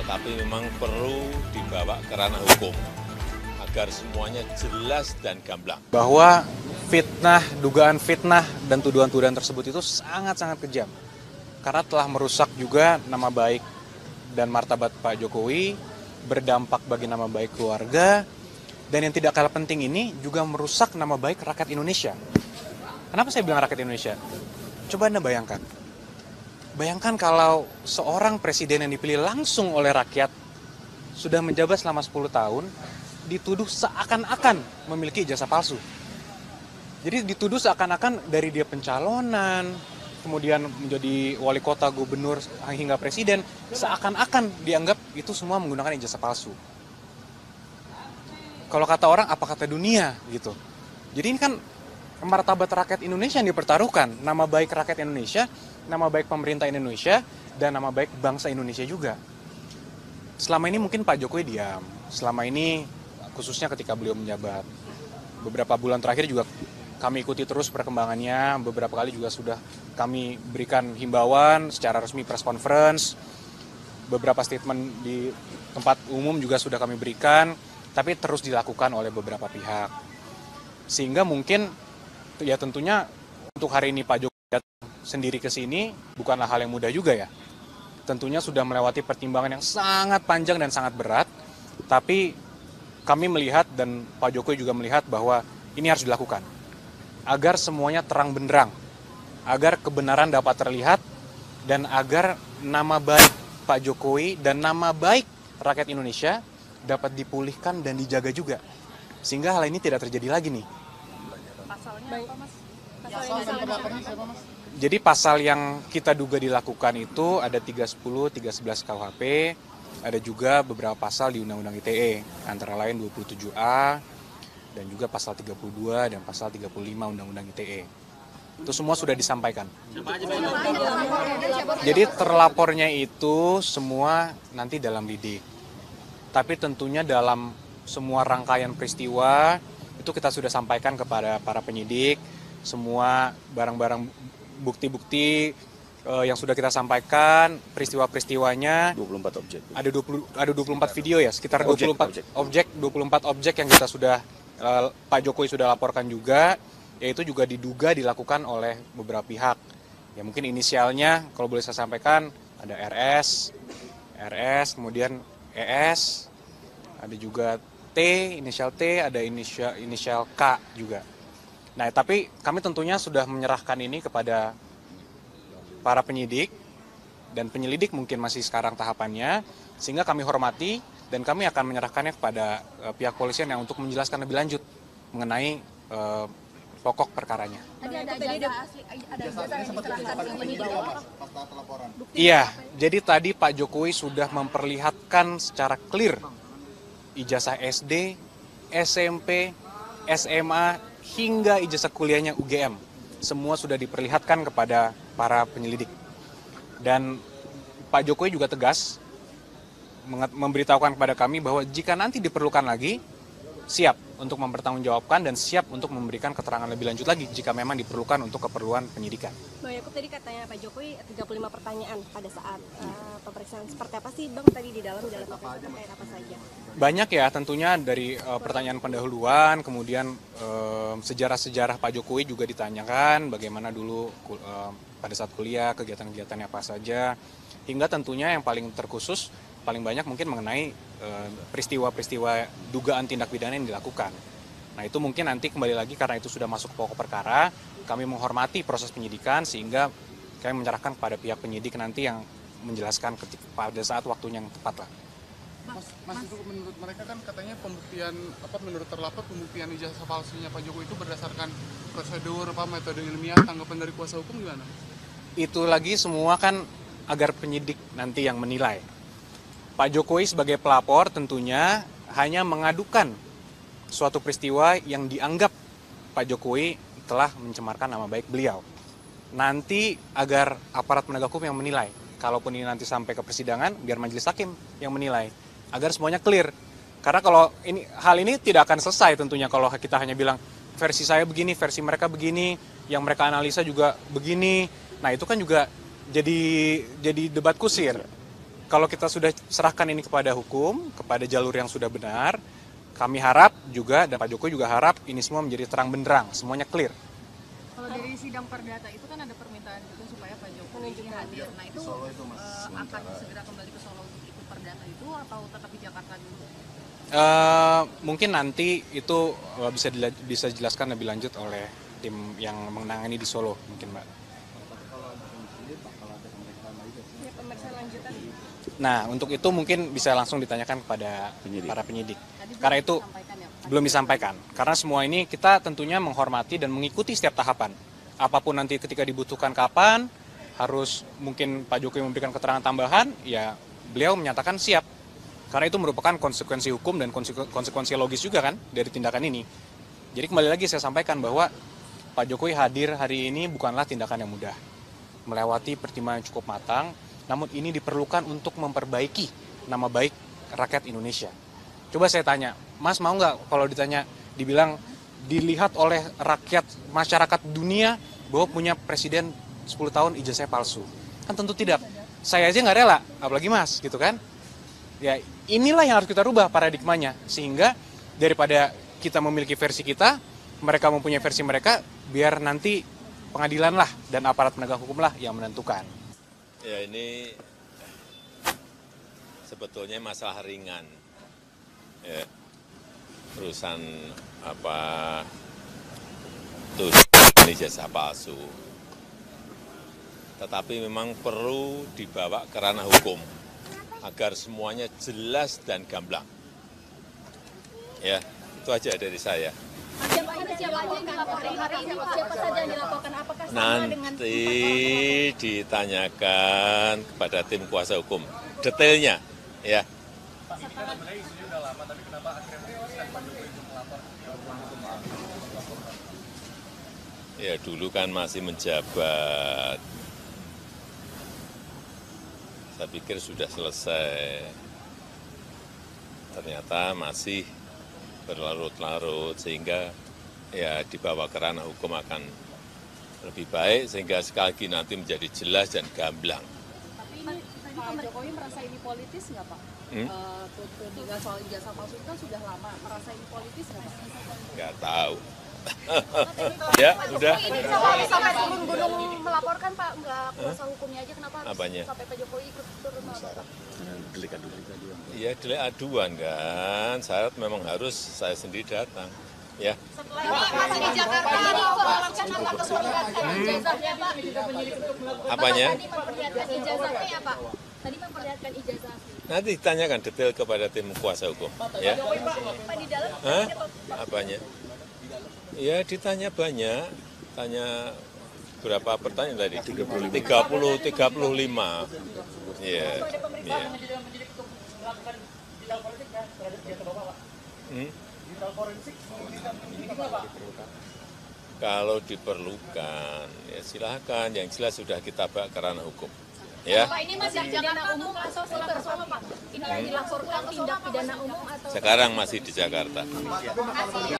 tapi memang perlu dibawa ke ranah hukum agar semuanya jelas dan gamblang. Bahwa fitnah, dugaan fitnah dan tuduhan-tuduhan tersebut itu sangat-sangat kejam. Karena telah merusak juga nama baik dan martabat Pak Jokowi, berdampak bagi nama baik keluarga, dan yang tidak kalah penting ini juga merusak nama baik rakyat Indonesia. Kenapa saya bilang rakyat Indonesia? Coba Anda bayangkan. Bayangkan kalau seorang presiden yang dipilih langsung oleh rakyat sudah menjabat selama 10 tahun, dituduh seakan-akan memiliki ijazah palsu. Jadi dituduh seakan-akan dari dia pencalonan, kemudian menjadi wali kota, gubernur, hingga presiden, seakan-akan dianggap itu semua menggunakan ijazah palsu. Kalau kata orang, apa kata dunia gitu. Jadi ini kan martabat rakyat Indonesia yang dipertaruhkan, nama baik rakyat Indonesia, nama baik pemerintah Indonesia, dan nama baik bangsa Indonesia juga. Selama ini mungkin Pak Jokowi diam, selama ini khususnya ketika beliau menjabat. Beberapa bulan terakhir juga kami ikuti terus perkembangannya, beberapa kali juga sudah kami berikan himbauan secara resmi press conference, beberapa statement di tempat umum juga sudah kami berikan, tapi terus dilakukan oleh beberapa pihak. Sehingga mungkin ya tentunya untuk hari ini Pak Jokowi sendiri ke sini bukanlah hal yang mudah juga ya. Tentunya sudah melewati pertimbangan yang sangat panjang dan sangat berat, tapi kami melihat dan Pak Jokowi juga melihat bahwa ini harus dilakukan agar semuanya terang benderang, agar kebenaran dapat terlihat, dan agar nama baik Pak Jokowi dan nama baik rakyat Indonesia dapat dipulihkan dan dijaga juga, sehingga hal ini tidak terjadi lagi nih. Pasalnya apa, Mas? Jadi pasal yang kita duga dilakukan itu ada 310, 311 KUHP, ada juga beberapa pasal di Undang-Undang ITE, antara lain 27A, dan juga pasal 32 dan pasal 35 Undang-Undang ITE. Itu semua sudah disampaikan. Jadi terlapornya itu semua nanti dalam lidik. Tapi tentunya dalam semua rangkaian peristiwa, itu kita sudah sampaikan kepada para penyidik, semua barang-barang bukti-bukti yang sudah kita sampaikan, peristiwa-peristiwanya 24 objek. Ada 24 video ya, sekitar 24 objek yang kita sudah Pak Jokowi sudah laporkan juga, yaitu juga diduga dilakukan oleh beberapa pihak. Ya mungkin inisialnya kalau boleh saya sampaikan ada RS, kemudian ES, ada juga T, inisial T, ada inisial K juga. Nah, tapi kami tentunya sudah menyerahkan ini kepada para penyidik, dan penyelidik mungkin masih sekarang tahapannya, sehingga kami hormati dan kami akan menyerahkannya kepada pihak polisian yang untuk menjelaskan lebih lanjut mengenai pokok perkaranya. Iya, jadi tadi Pak Jokowi sudah memperlihatkan secara clear ijazah SD, SMP, SMA, hingga ijazah kuliahnya UGM. Semua sudah diperlihatkan kepada para penyelidik. Dan Pak Jokowi juga tegas memberitahukan kepada kami bahwa jika nanti diperlukan lagi, siap untuk mempertanggungjawabkan dan siap untuk memberikan keterangan lebih lanjut lagi jika memang diperlukan untuk keperluan penyidikan. Bang Yakub tadi katanya Pak Jokowi 35 pertanyaan pada saat pemeriksaan. Seperti apa sih Bang tadi di dalam pemeriksaan terkait apa saja? Banyak ya tentunya dari pertanyaan pendahuluan, kemudian sejarah-sejarah Pak Jokowi juga ditanyakan, bagaimana dulu pada saat kuliah, kegiatan-kegiatannya apa saja, hingga tentunya yang paling terkhusus, paling banyak mungkin mengenai peristiwa-peristiwa dugaan tindak pidana yang dilakukan. Nah itu mungkin nanti kembali lagi karena itu sudah masuk ke pokok perkara, kami menghormati proses penyidikan sehingga kami menyerahkan kepada pihak penyidik nanti yang menjelaskan pada saat waktunya yang tepat lah. Mas itu menurut mereka kan katanya pembuktian menurut terlapor pembuktian ijazah palsunya Pak Jokowi itu berdasarkan prosedur metode ilmiah, tanggapan dari kuasa hukum gimana? Itu lagi semua kan agar penyidik nanti yang menilai. Pak Jokowi sebagai pelapor tentunya hanya mengadukan suatu peristiwa yang dianggap Pak Jokowi telah mencemarkan nama baik beliau. Nanti agar aparat penegak hukum yang menilai. Kalaupun ini nanti sampai ke persidangan, biar majelis hakim yang menilai. Agar semuanya clear. Karena kalau hal ini tidak akan selesai tentunya kalau kita hanya bilang versi saya begini, versi mereka begini, yang mereka analisa juga begini. Nah itu kan juga jadi debat kusir. kalau kita sudah serahkan ini kepada hukum, kepada jalur yang sudah benar, kami harap juga, dan Pak Jokowi juga harap ini semua menjadi terang benderang, semuanya clear. Kalau dari sidang perdata itu kan ada permintaan juga supaya Pak Jokowi hadir. Nah itu akan segera kembali ke Solo untuk ikut perdata itu atau tetap di Jakarta dulu? Mungkin nanti itu bisa dijelaskan lebih lanjut oleh tim yang menangani di Solo, mungkin Mbak. Ya, pemeriksaan lanjutan. Nah, untuk itu mungkin bisa langsung ditanyakan kepada para penyidik. Karena itu Sampaikan ya, Pak. belum disampaikan. Karena semua ini kita tentunya menghormati dan mengikuti setiap tahapan. Apapun nanti ketika dibutuhkan kapan, harus mungkin Pak Jokowi memberikan keterangan tambahan, ya beliau menyatakan siap. Karena itu merupakan konsekuensi hukum dan konsekuensi logis juga kan dari tindakan ini. Jadi kembali lagi saya sampaikan bahwa Pak Jokowi hadir hari ini bukanlah tindakan yang mudah. Melewati pertimbangan yang cukup matang, namun ini diperlukan untuk memperbaiki nama baik rakyat Indonesia. Coba saya tanya, Mas mau nggak kalau dibilang dilihat oleh rakyat masyarakat dunia bahwa punya presiden 10 tahun ijazahnya palsu? Kan tentu tidak. Saya aja nggak rela, apalagi Mas, gitu kan? Ya inilah yang harus kita rubah paradigmanya, sehingga daripada kita memiliki versi kita, mereka mempunyai versi mereka, biar nanti pengadilan lah dan aparat penegak hukum lah yang menentukan. Ya ini sebetulnya masalah ringan, ya, urusan tuduhan ijazah palsu. Tetapi memang perlu dibawa ke ranah hukum agar semuanya jelas dan gamblang. Ya, itu aja dari saya. Siapa aja yang dilaporkan hari ini? Siapa saja yang dilaporkan? Apakah sama dengan Nanti ditanyakan kepada tim kuasa hukum detailnya, ya. Ya dulu kan masih menjabat. Saya pikir sudah selesai. Ternyata masih berlarut-larut sehingga ya dibawa ke ranah hukum akan lebih baik sehingga sekali lagi nanti menjadi jelas dan gamblang. Tapi ini Pak Jokowi merasa ini politis nggak Pak? Tudingan soal ijazah palsu itu kan sudah lama. Merasa ini politis nggak Pak? Nggak tahu. Ya, udah. sampai turun gunung melaporkan Pak, nggak kuasa hukumnya aja, kenapa harus Apanya? sampai Pak Jokowi ikut turun melaporkan? Iya, delik aduan kan. Syarat memang harus saya sendiri datang. Ya. Masih di Jakarta ini melaporkan apa memperlihatkan ijazahnya Pak? Apanya? Tadi memperlihatkan ijazahnya ya Pak? Tadi memperlihatkan ijazah. Nanti ditanyakan detail kepada tim kuasa hukum. Ya. Pak di dalam Hah? Apanya? Ya ditanya banyak, tanya berapa pertanyaan tadi? 35. Iya. Iya. Kalau diperlukan, ya silahkan. Yang jelas sudah kita bawa ke ranah hukum. Ya. Pak ini masih di Jakarta umum atau pulang ke Solo Pak? Ini dilaporkan tindak pidana umum atau Sekarang masih di Jakarta. masih